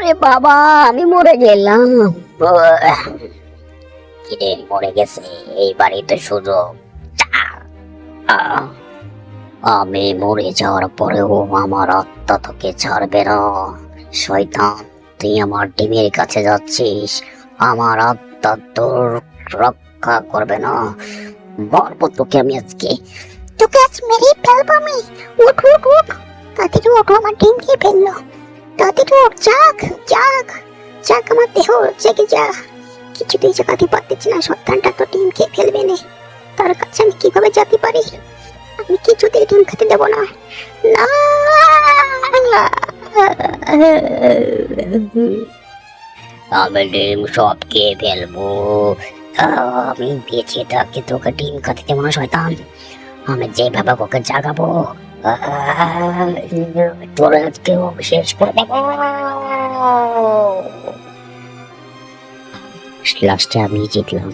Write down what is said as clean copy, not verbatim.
ওরে বাবা, আমি মরে গেলাম। কিরে, মরে গেছে? এইবারই তো সুযোগ। আহ, আমি মরে যাওয়ার পরেও আমার আত্মা তোকে ছাড়বে না। শয়তান, তুই আমার ডিমের কাছে যাচ্ছিস, আমার আত্মা তোর রক্ষা করবে না। মারবো তোকে আমি আজকে। তোকে আজ মেরেই ফেলবো আমি। উঠ উঠ উঠ, তাড়াতাড়ি ওঠ, আমার ডিম খেয়ে ফেললো। তাড়াতাড়ি ওঠ, জাগ জাগ জাগ, আমার দেহ জেগে যা। কিছুতেই জাগাতে পারতেছি না, সন্তানটা তো ডিম খেয়ে ফেলবে না। তার কাছে আমি কিভাবে যেতে পারি? আমি কিছুতেই ডিম খেতে দেবো না। না, আমি ডিম সব খেয়ে ফেলবো। আমি বেঁচে থাকি তোকে ডিম খাতে দেবো না শয়তান। আমি যেভাবে ওকে জাগাবো, তোর আজকেও শেষ করে দেবো। লাস্টে আমি জিতলাম।